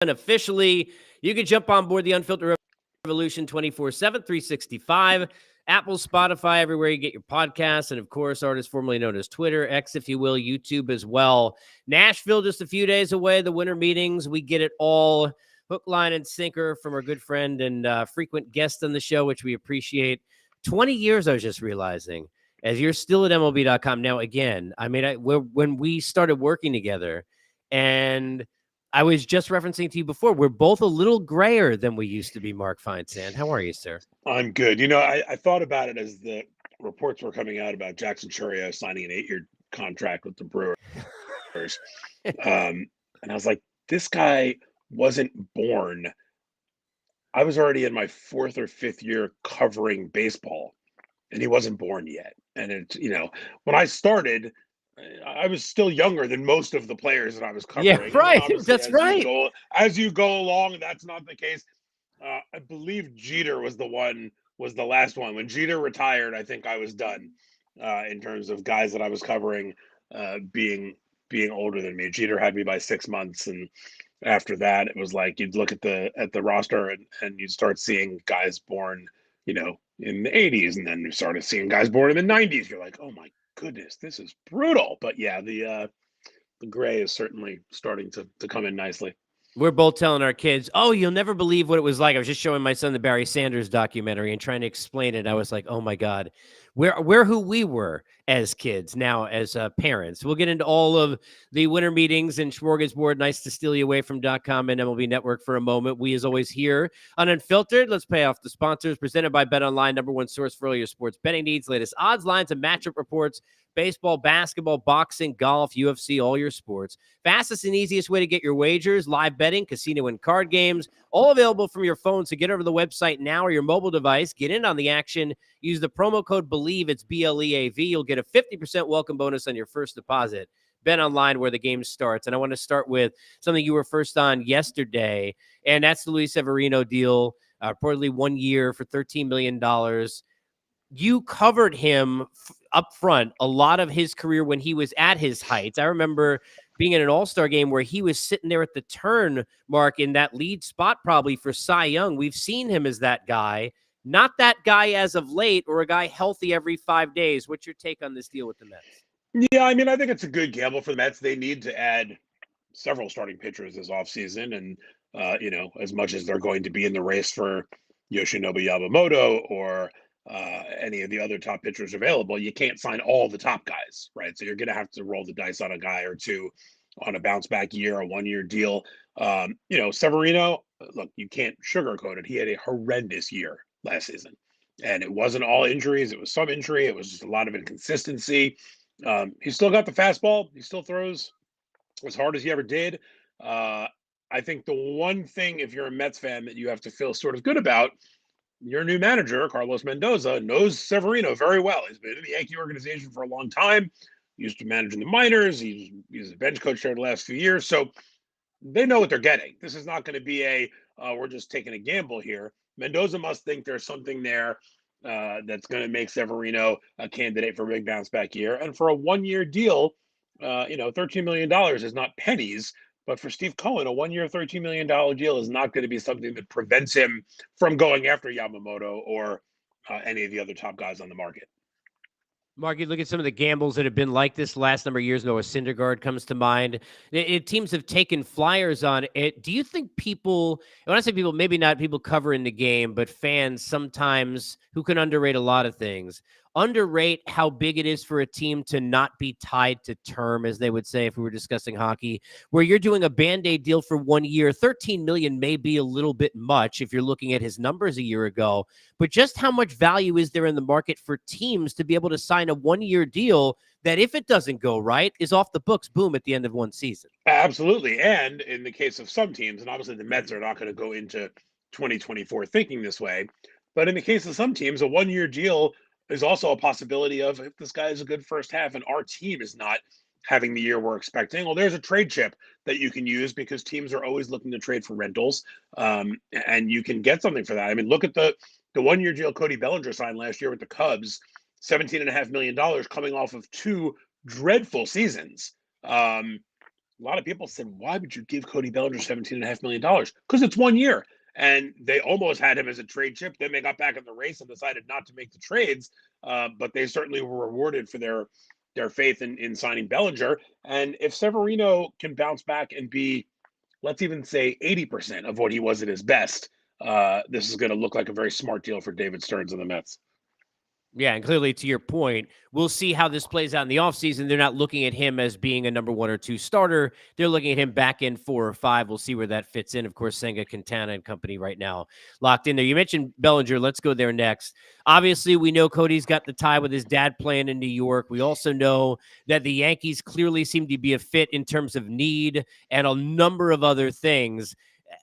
officially. You can jump on board the Unfiltered Revolution 24/7, 365. Apple, Spotify, everywhere you get your podcasts, and of course, artists formerly known as Twitter, X, if you will, YouTube as well. Nashville just a few days away. The winter meetings, we get it all, hook, line, and sinker from our good friend and frequent guest on the show, which we appreciate. 20 years, I was just realizing, as you're still at MLB.com now. Again, when we started working together, and I was just referencing to you before, we're both a little grayer than we used to be, Mark Feinsand. How are you, sir? I'm good. I thought about it as the reports were coming out about Jackson Chourio signing an 8-year contract with the Brewers. And I was like, this guy wasn't born. I was already in my 4th or 5th year covering baseball, and he wasn't born yet. And when I started, I was still younger than most of the players that I was covering. Yeah, right. That's right. As you go along, that's not the case. I believe Jeter was the last one. When Jeter retired, I think I was done in terms of guys that I was covering being older than me. Jeter had me by 6 months, and after that, it was like you'd look at the roster and you'd start seeing guys born, in the 80s, and then you started seeing guys born in the 90s. You're like, oh my goodness, this is brutal. But yeah, the gray is certainly starting to come in nicely. We're both telling our kids, oh, you'll never believe what it was like. I was just showing my son the Barry Sanders documentary and trying to explain it. I was like, oh my God, we're who we were as kids now as parents. We'll get into all of the winter meetings and smorgasbord. Nice to steal you away from .com and MLB Network for a moment. We, as always, here on Unfiltered. Let's pay off the sponsors. Presented by BetOnline, #1 source for all your sports betting needs. Latest odds, lines, and matchup reports. Baseball, basketball, boxing, golf, UFC, all your sports. Fastest and easiest way to get your wagers, live betting, casino, and card games, all available from your phone. So get over to the website now or your mobile device. Get in on the action. Use the promo code BELIEVE. It's BLEAV. You'll get a 50% welcome bonus on your first deposit. Bet online where the game starts. And I want to start with something you were first on yesterday, and that's the Luis Severino deal, reportedly 1 year for $13 million. You covered him up front a lot of his career when he was at his heights. I remember being in an all-star game where he was sitting there at the turn, Mark, in that lead spot probably for Cy Young. We've seen him as that guy, not that guy as of late, or a guy healthy every 5 days. What's your take on this deal with the Mets? Yeah, I mean, I think it's a good gamble for the Mets. They need to add several starting pitchers this offseason, and as much as they're going to be in the race for Yoshinobu Yamamoto or any of the other top pitchers available, you can't sign all the top guys, right? So you're going to have to roll the dice on a guy or two on a bounce back year, a 1-year deal. Severino, look, you can't sugarcoat it. He had a horrendous year last season, and it wasn't all injuries. It was some injury. It was just a lot of inconsistency. He's still got the fastball. He still throws as hard as he ever did. I think the one thing, if you're a Mets fan, that you have to feel sort of good about, your new manager, Carlos Mendoza, knows Severino very well. He's been in the Yankee organization for a long time. He used to manage in the minors. He's a bench coach there the last few years. So they know what they're getting. This is not going to be we're just taking a gamble here. Mendoza must think there's something there that's going to make Severino a candidate for a big bounce back year. And for a 1-year deal, $13 million is not pennies. But for Steve Cohen, a 1-year, $13 million deal is not going to be something that prevents him from going after Yamamoto or any of the other top guys on the market. Mark, you look at some of the gambles that have been like this last number of years. Noah Syndergaard comes to mind. Teams have taken flyers on it. Do you think people, when I say people, maybe not people covering the game, but fans sometimes who can underrate a lot of things, underrate how big it is for a team to not be tied to term, as they would say if we were discussing hockey, where you're doing a Band-Aid deal for 1 year. $13 million may be a little bit much if you're looking at his numbers a year ago, but just how much value is there in the market for teams to be able to sign a 1-year deal that, if it doesn't go right, is off the books, boom, at the end of one season? Absolutely. And in the case of some teams, and obviously the Mets are not going to go into 2024 thinking this way, but in the case of some teams, a 1-year deal is also a possibility of, if this guy is a good first half and our team is not having the year we're expecting, well, there's a trade chip that you can use because teams are always looking to trade for rentals, and you can get something for that. I mean, look at the 1-year deal Cody Bellinger signed last year with the Cubs, $17.5 million coming off of 2 dreadful seasons. a lot of people said, why would you give Cody Bellinger $17.5 million? Because it's 1 year. And they almost had him as a trade chip. Then they got back in the race and decided not to make the trades. But they certainly were rewarded for their faith in signing Bellinger. And if Severino can bounce back and be, let's even say 80% of what he was at his best, this is going to look like a very smart deal for David Stearns and the Mets. Yeah, and clearly to your point, we'll see how this plays out in the offseason. They're not looking at him as being a number 1 or 2 starter. They're looking at him back in 4 or 5. We'll see where that fits in. Of course, Senga, Quintana, and company right now locked in there. You mentioned Bellinger. Let's go there next. Obviously, we know Cody's got the tie with his dad playing in New York. We also know that the Yankees clearly seem to be a fit in terms of need and a number of other things.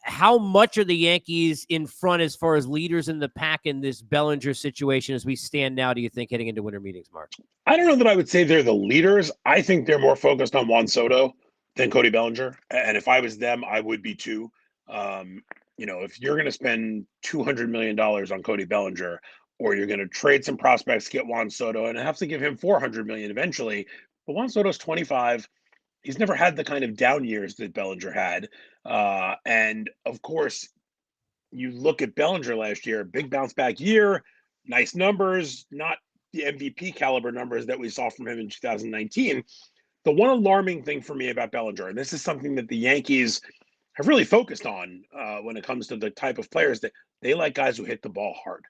How much are the Yankees in front as far as leaders in the pack in this Bellinger situation as we stand now, do you think, heading into winter meetings, Mark? I don't know that I would say they're the leaders. I think they're more focused on Juan Soto than Cody Bellinger. And if I was them, I would be too. Um, if you're going to spend $200 million on Cody Bellinger, or you're going to trade some prospects, get Juan Soto, and have to give him $400 million eventually. But Juan Soto's 25. He's never had the kind of down years that Bellinger had. And of course, you look at Bellinger last year, big bounce back year, nice numbers, not the MVP caliber numbers that we saw from him in 2019. The one alarming thing for me about Bellinger, and this is something that the Yankees have really focused on when it comes to the type of players that they like guys who hit the ball hard.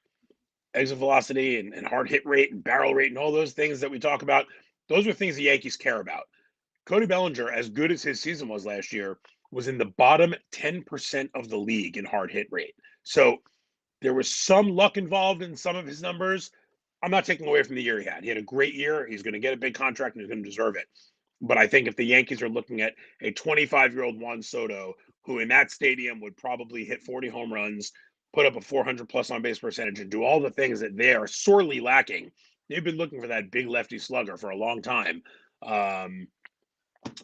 Exit velocity and hard hit rate and barrel rate and all those things that we talk about, those are things the Yankees care about. Cody Bellinger, as good as his season was last year, was in the bottom 10% of the league in hard hit rate. So there was some luck involved in some of his numbers. I'm not taking away from the year he had. He had a great year. He's going to get a big contract and he's going to deserve it. But I think if the Yankees are looking at a 25-year-old Juan Soto, who in that stadium would probably hit 40 home runs, put up a 400 plus on base percentage, and do all the things that they are sorely lacking, they've been looking for that big lefty slugger for a long time.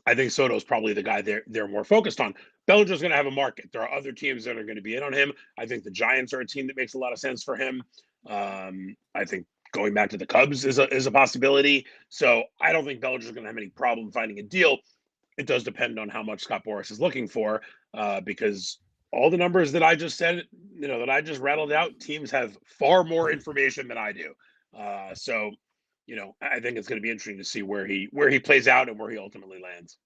I think Soto is probably the guy they're more focused on. Bellinger's going to have a market. There are other teams that are going to be in on him. I think the Giants are a team that makes a lot of sense for him. I think going back to the Cubs is a possibility. So I don't think Bellinger's going to have any problem finding a deal. It does depend on how much Scott Boras is looking for, because all the numbers that I just said, that I just rattled out, teams have far more information than I do. So I think it's going to be interesting to see where he plays out and where he ultimately lands.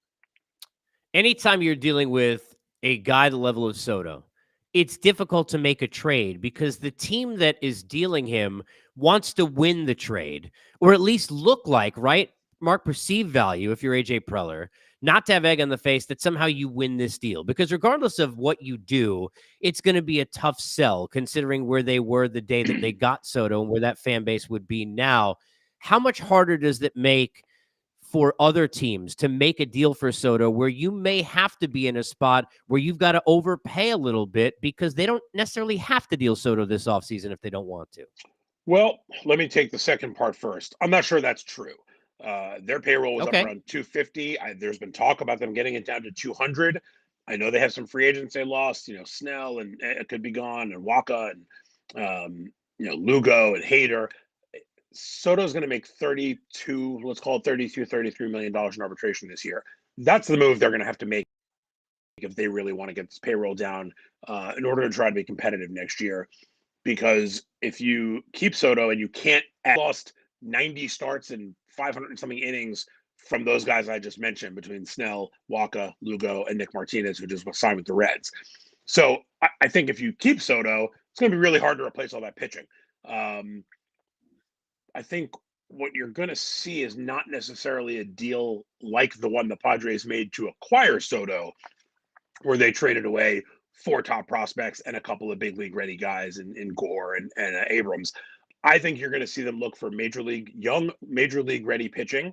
Anytime you're dealing with a guy the level of Soto, it's difficult to make a trade because the team that is dealing him wants to win the trade or at least look like, right, Mark, perceived value if you're AJ Preller, not to have egg on the face that somehow you win this deal. Because regardless of what you do, it's going to be a tough sell considering where they were the day that they got Soto and where that fan base would be now. How much harder does it make for other teams to make a deal for Soto where you may have to be in a spot where you've got to overpay a little bit because they don't necessarily have to deal Soto this offseason if they don't want to? Well, let me take the second part first. I'm not sure that's true. Their payroll was up Okay. around 250. There's been talk about them getting it down to 200. I know they have some free agents they lost. Snell and it could be gone, and Waka and Lugo and Hader. Soto's going to make 32, let's call it 32, $33 million in arbitration this year. That's the move they're going to have to make if they really want to get this payroll down in order to try to be competitive next year. Because if you keep Soto and you can't lost 90 starts and 500 and something innings from those guys I just mentioned between Snell, Waka, Lugo, and Nick Martinez, who just signed with the Reds. So I think if you keep Soto, it's going to be really hard to replace all that pitching. I think what you're going to see is not necessarily a deal like the one the Padres made to acquire Soto, where they traded away 4 top prospects and a couple of big league ready guys in Gore and Abrams. I think you're going to see them look for young major league ready pitching,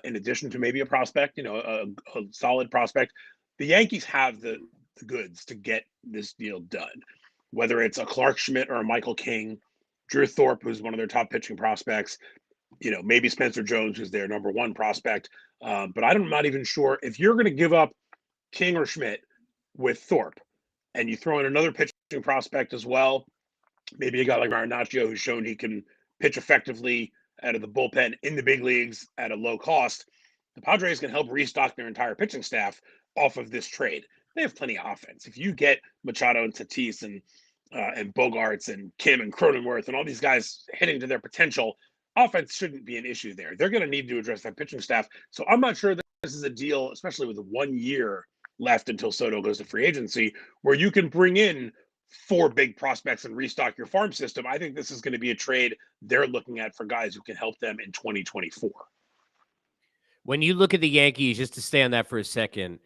in addition to maybe a prospect, a solid prospect. The Yankees have the goods to get this deal done, whether it's a Clark Schmidt or a Michael King, Drew Thorpe, who's one of their top pitching prospects, maybe Spencer Jones, who's their number 1 prospect. But I'm not even sure if you're going to give up King or Schmidt with Thorpe, and you throw in another pitching prospect as well, maybe a guy like Marinaccio who's shown he can pitch effectively out of the bullpen in the big leagues at a low cost. The Padres can help restock their entire pitching staff off of this trade. They have plenty of offense. If you get Machado and Tatis and Bogarts and Kim and Cronenworth and all these guys hitting to their potential, offense shouldn't be an issue there. They're going to need to address that pitching staff. So I'm not sure that this is a deal, especially with 1 year left until Soto goes to free agency, where you can bring in four big prospects and restock your farm system. I think this is going to be a trade they're looking at for guys who can help them in 2024. When you look at the Yankees, just to stay on that for a second,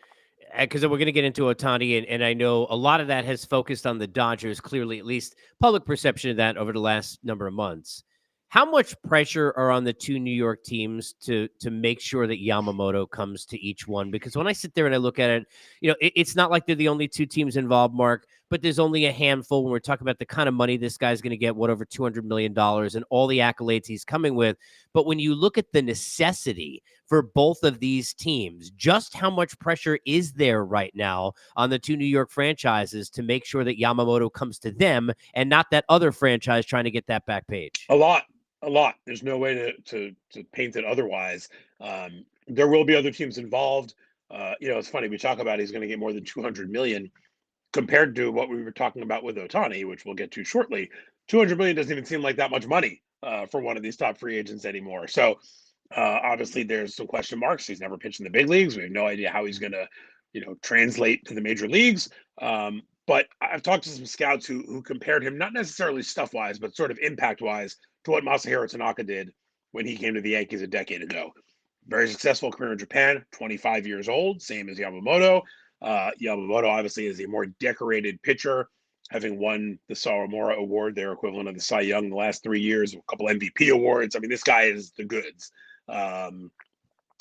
because we're going to get into Otani, and I know a lot of that has focused on the Dodgers, clearly, at least public perception of that over the last number of months. How much pressure are on the two New York teams to make sure that Yamamoto comes to each one? Because when I sit there and I look at it, it's not like they're the only two teams involved, Mark, but there's only a handful when we're talking about the kind of money this guy's going to get, over $200 million and all the accolades he's coming with. But when you look at the necessity for both of these teams, just how much pressure is there right now on the two New York franchises to make sure that Yamamoto comes to them and not that other franchise trying to get that back page? A lot. There's no way to paint it otherwise. There will be other teams involved. It's funny we talk about he's going to get more than 200 million compared to what we were talking about with Otani, which we'll get to shortly. 200 million doesn't even seem like that much money for one of these top free agents anymore. So obviously there's some question marks. He's never pitched in the big leagues. We have no idea how he's going to, translate to the major leagues. But I've talked to some scouts who compared him, not necessarily stuff wise, but sort of impact wise, to what Masahiro Tanaka did when he came to the Yankees a decade ago. Very successful career in Japan, 25 years old, same as Yamamoto. Yamamoto obviously is a more decorated pitcher, having won the Sawamura Award, their equivalent of the Cy Young, the last 3 years, a couple MVP awards. I mean, this guy is the goods.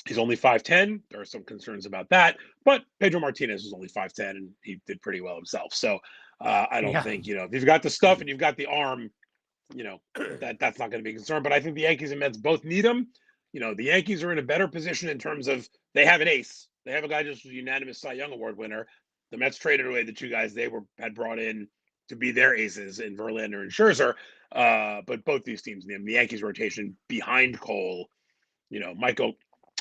He's only 5'10". There are some concerns about that, but Pedro Martinez was only 5'10", and he did pretty well himself. So I don't think, if you've got the stuff and you've got the arm, that's not going to be a concern. But I think the Yankees and Mets both need him. The Yankees are in a better position in terms of they have an ace. They have a guy just was a unanimous Cy Young Award winner. The Mets traded away the two guys they had brought in to be their aces in Verlander and Scherzer. But both these teams, the Yankees rotation behind Cole,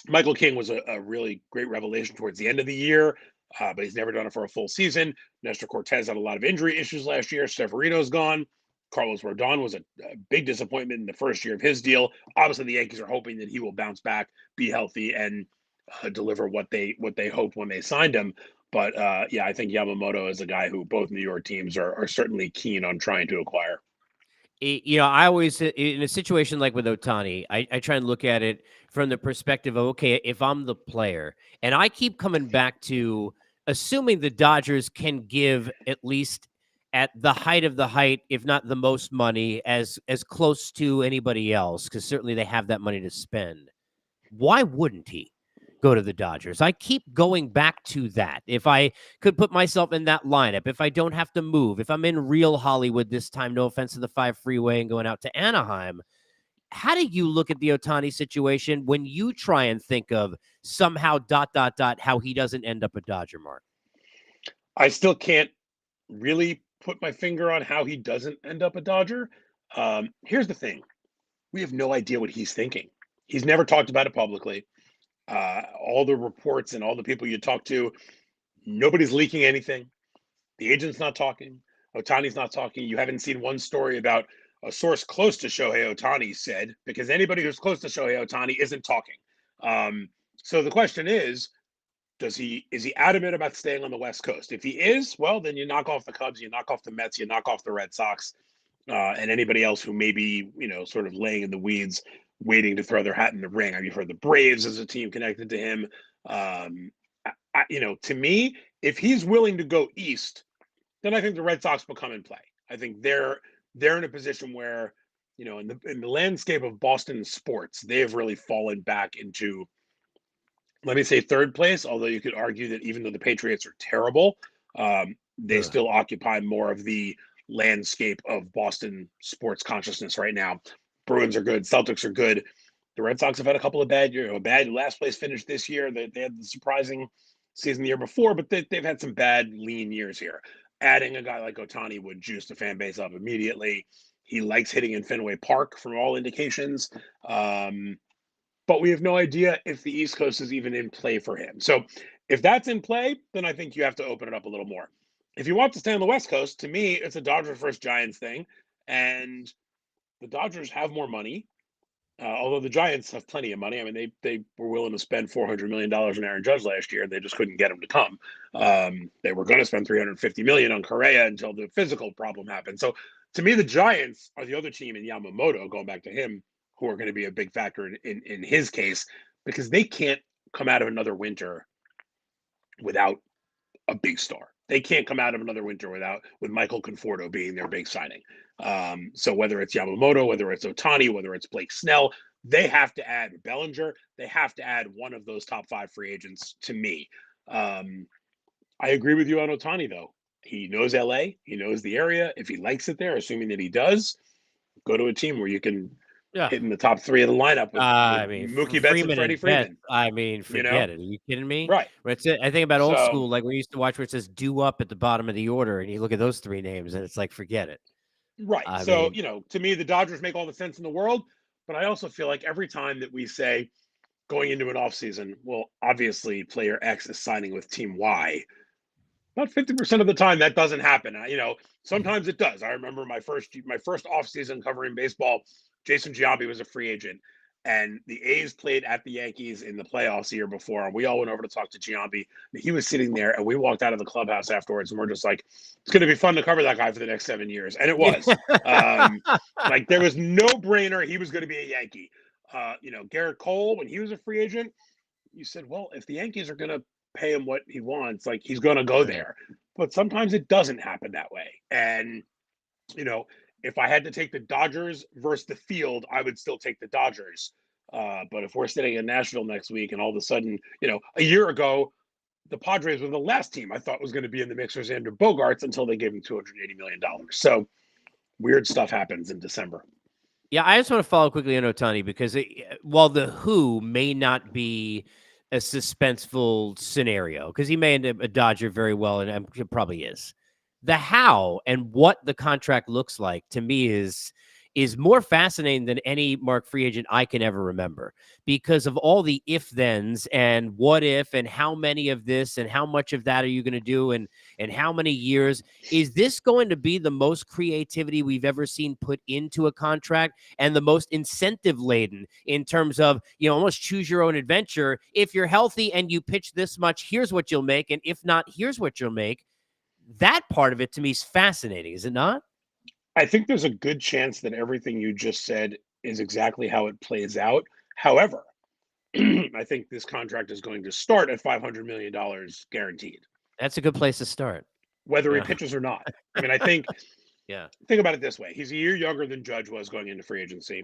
Michael King was a really great revelation towards the end of the year, but he's never done it for a full season. Nestor Cortez had a lot of injury issues last year. Severino's gone. Carlos Rodon was a big disappointment in the first year of his deal. Obviously, the Yankees are hoping that he will bounce back, be healthy, and deliver what they hoped when they signed him. But I think Yamamoto is a guy who both New York teams are certainly keen on trying to acquire. I always, in a situation like with Otani, I try and look at it from the perspective of, okay, if I'm the player, and I keep coming back to assuming the Dodgers can give at least at the height of the height, if not the most money, as close to anybody else, because certainly they have that money to spend. Why wouldn't he go to the Dodgers? I keep going back to that. If I could put myself in that lineup, if I don't have to move, if I'm in real Hollywood this time, no offense to the 5 freeway and going out to Anaheim, how do you look at the Otani situation when you try and think of somehow ... how he doesn't end up a Dodger, Mark? I still can't really put my finger on how he doesn't end up a Dodger. Here's the thing. We have no idea what he's thinking. He's never talked about it publicly. All the reports and all the people you talk to, nobody's leaking anything. The agent's not talking. Otani's not talking. You haven't seen one story about a source close to Shohei Otani said, because anybody who's close to Shohei Otani isn't talking. So the question is he adamant about staying on the West Coast? If he is, well, then you knock off the Cubs, you knock off the Mets, you knock off the Red Sox, and anybody else who may be, sort of laying in the weeds, waiting to throw their hat in the ring. I've heard the Braves as a team connected to him. To me, if he's willing to go east, then I think the Red Sox will come in play. I think they're in a position where, in the landscape of Boston sports, they have really fallen back into, let me say, third place. Although you could argue that even though the Patriots are terrible, they still occupy more of the landscape of Boston sports consciousness right now. Bruins are good. Celtics are good. The Red Sox have had a couple of bad last place finish this year. They had the surprising season the year before, but they've had some bad lean years here. Adding a guy like Otani would juice the fan base up immediately. He likes hitting in Fenway Park from all indications. but we have no idea if the East Coast is even in play for him. So if that's in play, then I think you have to open it up a little more. If you want to stay on the West Coast, to me, it's a Dodgers versus Giants thing. And the Dodgers have more money. Although the Giants have plenty of money. I mean, they were willing to spend $400 million on Aaron Judge last year, and they just couldn't get him to come. They were going to spend $350 million on Correa until the physical problem happened. So, to me, the Giants are the other team in Yamamoto. Going back to him, who are going to be a big factor in his case, because they can't come out of another winter without a big star. They can't come out of another winter with Michael Conforto being their big signing. So whether it's Yamamoto, whether it's Otani, whether it's Blake Snell, they have to add Bellinger. They have to add one of those top 5 free agents to me. I agree with you on Otani, though. He knows LA. He knows the area. If he likes it there, assuming that he does, go to a team where you can Yeah. hit in the top 3 of the lineup with I mean, Mookie Betts and Freeman Freddie and Betts. Freeman. I mean, You know, forget it. Are you kidding me? right? That's it. I think about old So school, like we used to watch where it says "due up" at the bottom of the order, and you look at those 3 names, and it's like, forget it. right. I So, mean, to me, the Dodgers make all the sense in the world. But I also feel like every time that we say going into an offseason, well, obviously player X is signing with team Y, about 50% of the time that doesn't happen. Sometimes it does. I remember my first offseason covering baseball, Jason Giambi was a free agent. And the A's played at the Yankees in the playoffs the year before. And we all went over to talk to Giambi. He was sitting there, and we walked out of the clubhouse afterwards, and we're just like, it's going to be fun to cover that guy for the next 7 years. And it was. Like, there was no brainer he was going to be a Yankee. Garrett Cole, when he was a free agent, you said, well, if the Yankees are going to pay him what he wants, like, he's going to go right. there. But sometimes it doesn't happen that way. And, if I had to take the Dodgers versus the field, I would still take the Dodgers. But if we're sitting in Nashville next week and all of a sudden, a year ago, the Padres were the last team I thought was going to be in the mix for Xander Bogaerts until they gave him $280 million. So weird stuff happens in December. Yeah, I just want to follow quickly on Otani because while the who may not be a suspenseful scenario, because he may end up a Dodger very well, and it probably is. The how and what the contract looks like to me is more fascinating than any Mark free agent I can ever remember because of all the if thens and what if and how many of this and how much of that are you going to do and how many years. Is this going to be the most creativity we've ever seen put into a contract and the most incentive laden in terms of, almost choose your own adventure? If you're healthy and you pitch this much, here's what you'll make. And if not, here's what you'll make. That part of it to me is fascinating, is it not? I think there's a good chance that everything you just said is exactly how it plays out. However, I think this contract is going to start at $500 million guaranteed, That's a good place to start. whether he Yeah. pitches or not. I mean, I think Yeah. think about it this way: he's a year younger than Judge was going into free agency.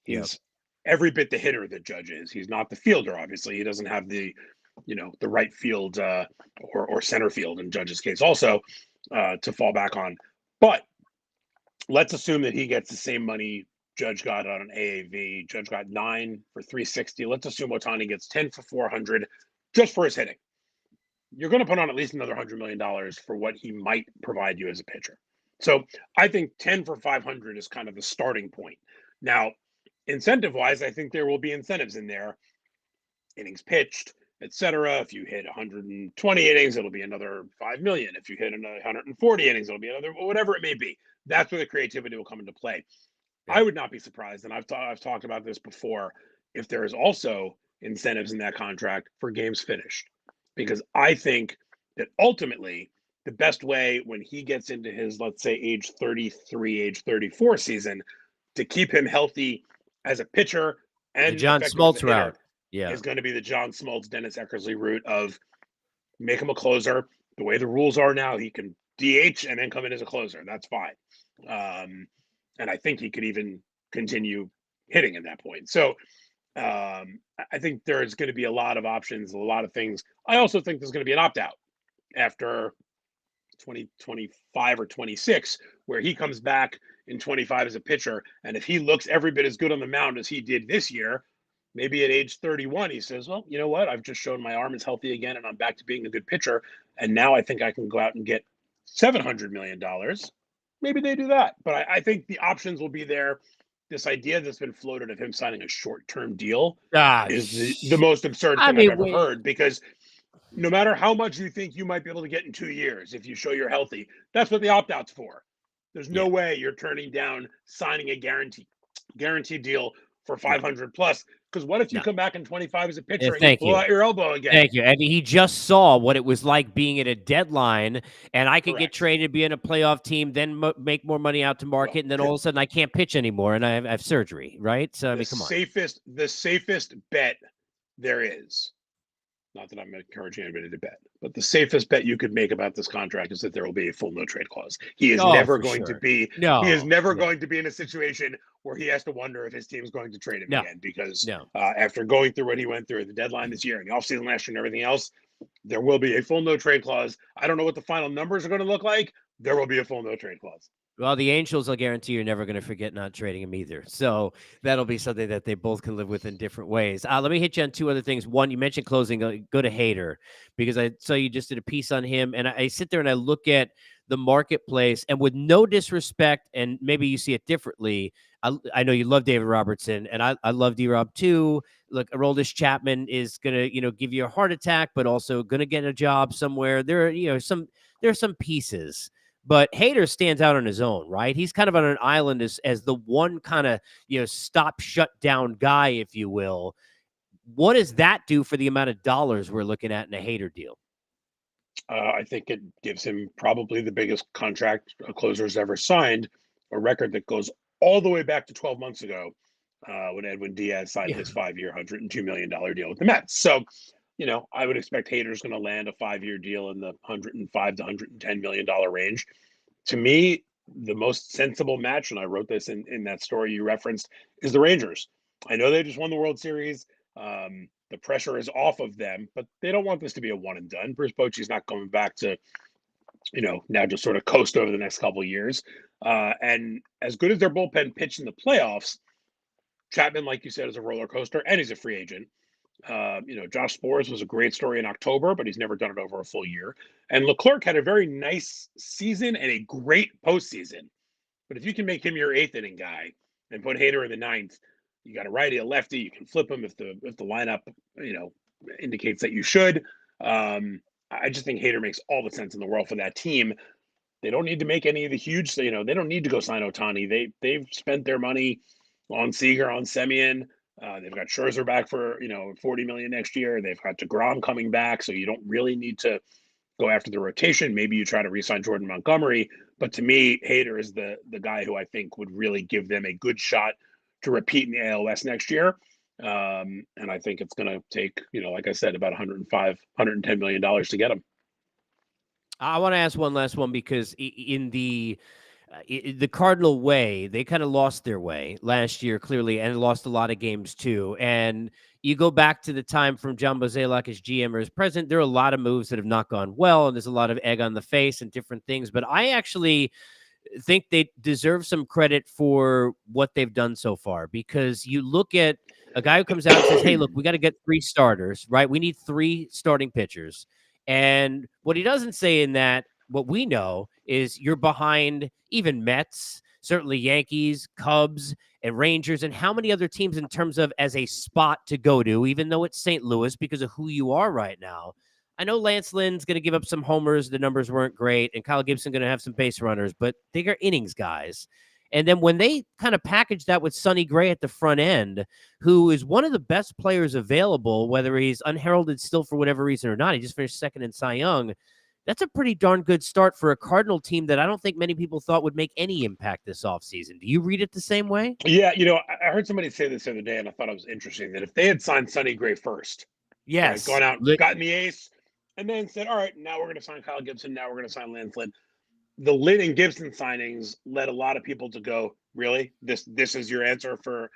Yep. He's every bit the hitter that Judge is. He's not the fielder, obviously. He doesn't have the right field or center field in Judge's case, also to fall back on. But let's assume that he gets the same money Judge got on an AAV. Judge got 9 for 360. Let's assume Otani gets 10 for 400 just for his hitting. You're going to put on at least another $100 million for what he might provide you as a pitcher. So I think 10 for 500 is kind of the starting point. Now, incentive wise, I think there will be incentives in there, innings pitched, etc. If you hit 120 innings, it'll be another 5 million. If you hit another 140 innings, it'll be another, whatever it may be. That's where the creativity will come into play. I Yep. would not be surprised, and I've talked about this before, if there is also incentives in that contract for games finished, because I think that ultimately the best way when he gets into his, let's say, age 33, age 34 season, to keep him healthy as a pitcher The and John effective as a Smoltz hitter route. Yeah. is going to be the John Smoltz, Dennis Eckersley route of make him a closer. The way the rules are now, he can DH and then come in as a closer. That's fine. And I think he could even continue hitting at that point. So I think there's going to be a lot of options, a lot of things. I also think there's going to be an opt out after 2025 or 26, where he comes back in 25 as a pitcher. And if he looks every bit as good on the mound as he did this year, maybe at age 31, he says, well, you know what? I've just shown my arm is healthy again and I'm back to being a good pitcher. And now I think I can go out and get $700 million. Maybe they do that. But I think the options will be there. this idea that's been floated of him signing a short-term deal is the Gosh. most absurd I thing I've mean, ever heard, because no matter how much you think you might be able to get in 2 years, if you show you're healthy, that's what the opt-out's for. There's yeah, no way you're turning down signing a guaranteed deal for no, 500 plus. Because what if you no. come back in 25 as a pitcher and you Thank blow you. out your elbow again? Thank you. And he just saw what it was like being at a deadline, and I could get Correct. traded, be in a playoff team, then make more money out to Well, market, and then all of a sudden I can't pitch anymore, and I have surgery, right? So I the mean, come on. safest bet there is, not that I'm encouraging anybody to bet, but the safest bet you could make about this contract is that there will be a full no trade clause. Oh, for sure. He is No, never no, going to be in a situation where he has to wonder if his team's going to trade him no, again, because no. after going through what he went through at the deadline this year and the offseason last year and everything else, there will be a full no trade clause. I don't know what the final numbers are going to look like. There will be a full no trade clause. Well, the Angels, I'll guarantee you're never going to forget not trading him either. So that'll be something that they both can live with in different ways. Let me hit you on two other things. One, you mentioned closing. Go to Hader, because I saw you just did a piece on him, and I sit there and I look at the marketplace, and with no disrespect, and maybe you see it differently. I know you love David Robertson, and I love D-Rob too. Look, Aroldis Chapman is gonna give you a heart attack, but also gonna get a job somewhere. There are some pieces. But Hader stands out on his own, right? He's kind of on an island as the one kind of, stop, shut down guy, if you will. What does that do for the amount of dollars we're looking at in a Hader deal? I think it gives him probably the biggest contract a closer's ever signed, a record that goes all the way back to 12 months ago, when Edwin Diaz signed Yeah. his 5-year, $102 million deal with the Mets. So, I would expect Hader's going to land a 5-year deal in the 105 to $110 million range. To me, the most sensible match, and I wrote this in that story you referenced, is the Rangers. I know they just won the World Series. The pressure is off of them, but they don't want this to be a one and done. Bruce Bochy's not coming back to, now just sort of coast over the next couple of years. And as good as their bullpen pitched in the playoffs, Chapman, like you said, is a roller coaster, and he's a free agent. Josh Spores was a great story in October, but he's never done it over a full year. And Leclerc had a very nice season and a great postseason. But if you can make him your eighth inning guy and put Hader in the ninth, you got a righty, a lefty. You can flip him if the lineup indicates that you should. I just think Hader makes all the sense in the world for that team. They don't need to make any of the huge. They don't need to go sign Ohtani. They've spent their money on Seager, on Semien. They've got Scherzer back for 40 million next year. They've got DeGrom coming back, so you don't really need to go after the rotation. Maybe you try to re-sign Jordan Montgomery, but to me, Hader is the guy who I think would really give them a good shot to repeat in the AL West next year. And I think it's going to take, like I said, about 105, $110 million to get him. I want to ask one last one, because in the Cardinal way, they kind of lost their way last year, clearly, and lost a lot of games too. And you go back to the time from John Mozeliak as GM or as president, there are a lot of moves that have not gone well, and there's a lot of egg on the face and different things. But I actually think they deserve some credit for what they've done so far, because you look at a guy who comes out and says, hey, look, we got to get 3 starters, right? We need 3 starting pitchers. And what he doesn't say in that, what we know, is you're behind even Mets, certainly Yankees, Cubs, and Rangers, and how many other teams in terms of as a spot to go to, even though it's St. Louis because of who you are right now. I know Lance Lynn's going to give up some homers. The numbers weren't great. And Kyle Gibson going to have some base runners, but they are innings guys. And then when they kind of package that with Sonny Gray at the front end, who is one of the best players available, whether he's unheralded still for whatever reason or not, he just finished second in Cy Young. That's a pretty darn good start for a Cardinal team that I don't think many people thought would make any impact this offseason. Do you read it the same way? Yeah, I heard somebody say this the other day, and I thought it was interesting that if they had signed Sonny Gray first, right, Yes. gone out, gotten the ace, and then said, all right, now we're going to sign Kyle Gibson, now we're going to sign Lance Lynn. The Lynn and Gibson signings led a lot of people to go, really? This is your answer for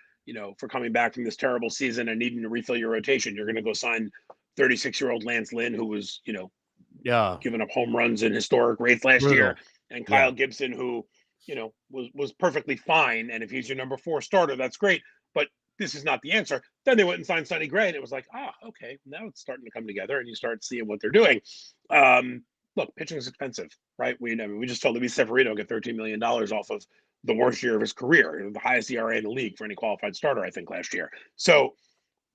coming back from this terrible season and needing to refill your rotation? You're going to go sign 36-year-old Lance Lynn, who was, Yeah. giving up home runs in historic rates last year, Brutal. and Yeah. Kyle Gibson, who, was perfectly fine. And if he's your number 4 starter, that's great. But this is not the answer. Then they went and signed Sonny Gray, and it was like, okay, now it's starting to come together, and you start seeing what they're doing. Look, pitching is expensive, right? We just told Luis Severino get $13 million off of the worst year of his career, the highest ERA in the league for any qualified starter, I think, last year. So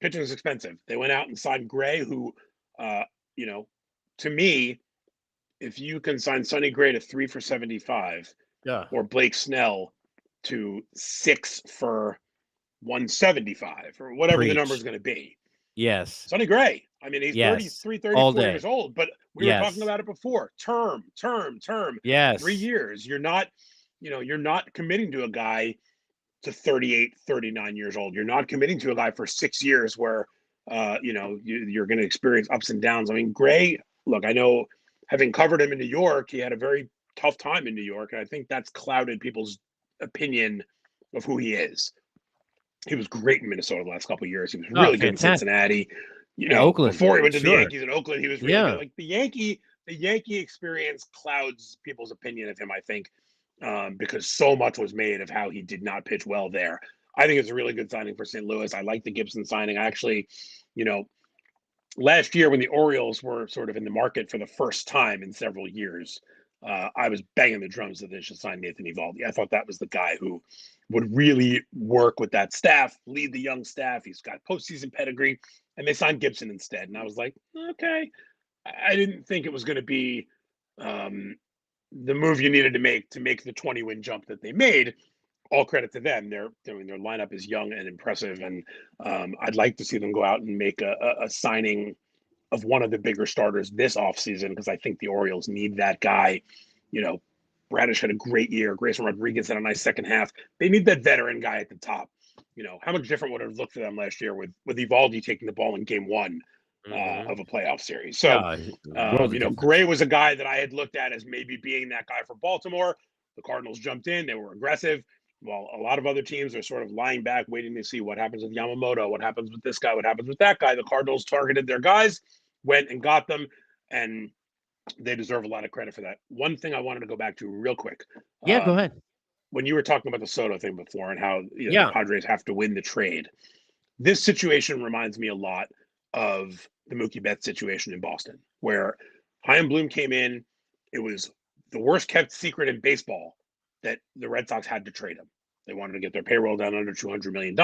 pitching is expensive. They went out and signed Gray, who, uh, you know, to me, if you can sign Sonny Gray to 3 for 75 Yeah. or Blake Snell to 6 for 175 or whatever the number is Preach. going to be. Yes. Sonny Gray. I mean, he's Yes. 33, All 34 day. years old, but we were talking Yes. about it before. Term. 3 Yes. years. You're not, you're not committing to a guy to 38, 39 years old. You're not committing to a guy for 6 years where, you're going to experience ups and downs. I mean, Gray, look, I know having covered him in New York, he had a very tough time in New York, and I think that's clouded people's opinion of who he is. He was great in Minnesota the last couple of years. He was really good in Fantastic. Cincinnati. Oakland. Before he went to the Sure. Yankees in Oakland, he was really good. Like the Yankee experience clouds people's opinion of him, I think, because so much was made of how he did not pitch well there. I think it's a really good signing for St. Louis. I like the Gibson signing. I actually, last year when the Orioles were sort of in the market for the first time in several years, I was banging the drums that they should sign Nathan Eovaldi. I thought that was the guy who would really work with that staff, lead the young staff. He's got postseason pedigree, and they signed Gibson instead. And I was like, okay. I didn't think it was going to be the move you needed to make the 20-win jump that they made. All credit to them. Their lineup is young and impressive, and I'd like to see them go out and make a signing of one of the bigger starters this offseason, because I think the Orioles need that guy. Bradish had a great year. Grayson Rodriguez had a nice second half. They need that veteran guy at the top. How much different would it have looked for them last year with Eovaldi taking the ball in game one of a playoff series? So, Gray was a guy that I had looked at as maybe being that guy for Baltimore. The Cardinals jumped in. They were aggressive. While a lot of other teams are sort of lying back, waiting to see what happens with Yamamoto, what happens with this guy, what happens with that guy. The Cardinals targeted their guys, went and got them, and they deserve a lot of credit for that. One thing I wanted to go back to real quick. Yeah, go ahead. When you were talking about the Soto thing before and how Yeah. the Padres have to win the trade, this situation reminds me a lot of the Mookie Betts situation in Boston, where Chaim Bloom came in. It was the worst kept secret in baseball that the Red Sox had to trade him. They wanted to get their payroll down under $200 million.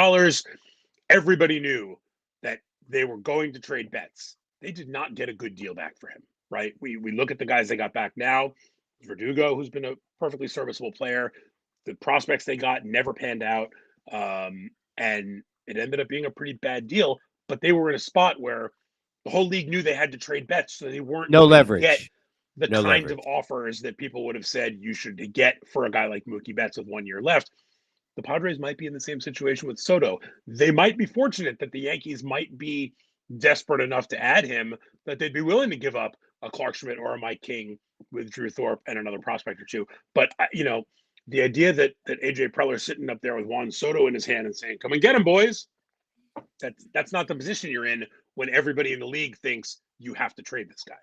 Everybody knew that they were going to trade Betts. They did not get a good deal back for him, right? We look at the guys they got back now. Verdugo, who's been a perfectly serviceable player. The prospects they got never panned out. And it ended up being a pretty bad deal, but they were in a spot where the whole league knew they had to trade Betts, so they weren't no going to leverage. get the No kinds leverage. of offers that people would have said you should get for a guy like Mookie Betts with 1 year left. The Padres might be in the same situation with Soto. They might be fortunate that the Yankees might be desperate enough to add him that they'd be willing to give up a Clark Schmidt or a Mike King with Drew Thorpe and another prospect or two. But, the idea that AJ Preller's sitting up there with Juan Soto in his hand and saying, come and get him, boys. That's not the position you're in when everybody in the league thinks you have to trade this guy.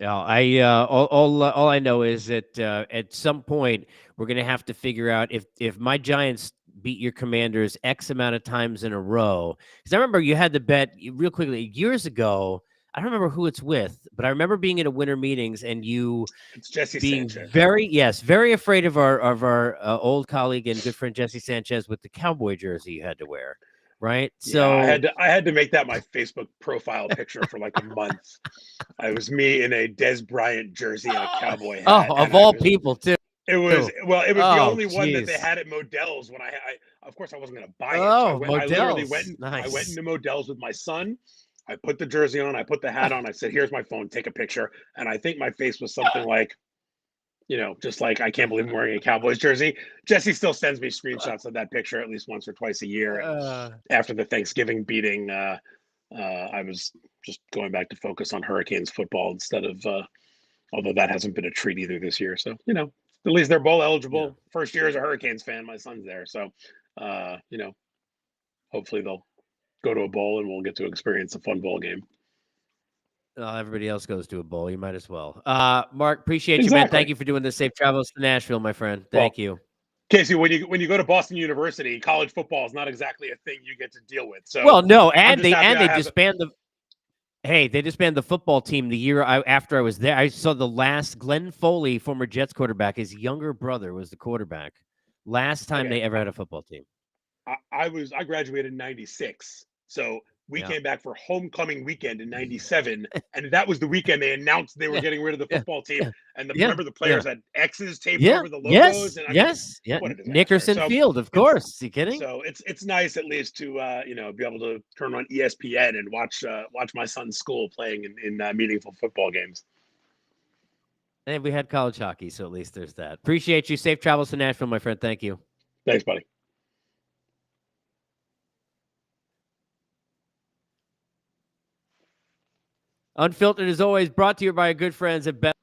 Yeah, all I know is that at some point we're gonna have to figure out if my Giants beat your Commanders X amount of times in a row. Because I remember you had the bet real quickly years ago. I don't remember who it's with, but I remember being in a winter meetings and you It's Jesse being Sanchez. very afraid of our old colleague and good friend Jesse Sanchez with the cowboy jersey you had to wear. Right. So I had to make that my Facebook profile picture for like a month. It was me in a Des Bryant jersey and a cowboy hat. of all people too. It was the only one that they geez. had at Modell's when I of course I wasn't going to buy it. Oh, So I literally went nice. I went into Modell's with my son. I put the jersey on, I put the hat on, I said, "Here's my phone, take a picture." And I think my face was something like, just like, I can't believe I'm wearing a Cowboys jersey. Jesse still sends me screenshots of that picture at least once or twice a year. And after the Thanksgiving beating, I was just going back to focus on Hurricanes football instead of, although that hasn't been a treat either this year. So, at least they're bowl eligible. Yeah. First year as a Hurricanes fan, my son's there. So, hopefully they'll go to a bowl and we'll get to experience a fun bowl game. Everybody else goes to a bowl. You might as well. Mark, appreciate you, man. Thank you for doing this. Safe travels to Nashville, my friend. Thank you. Casey, when you go to Boston University, college football is not exactly a thing you get to deal with. So well, no, and they disband the. Hey, they disbanded the football team the year after I was there. I saw the last Glenn Foley, former Jets quarterback. His younger brother was the quarterback Last time Okay, they ever had a football team. I graduated in '96, so we Yeah. came back for homecoming weekend in '97, and that was the weekend they announced they were Yeah. getting rid of the Yeah. football team. Yeah. And Yeah. remember the Yeah. players had X's taped Yeah. over the logos, Yes. and I mean, Yes. Yeah. what a disaster. Nickerson So Field, of it's course. You kidding? it's nice at least to be able to turn on ESPN and watch my son's school playing in meaningful football games. And we had college hockey, so at least there's that. Appreciate you. Safe travels to Nashville, my friend. Thank you. Thanks, buddy. Unfiltered, as always, brought to you by our good friends at Bet.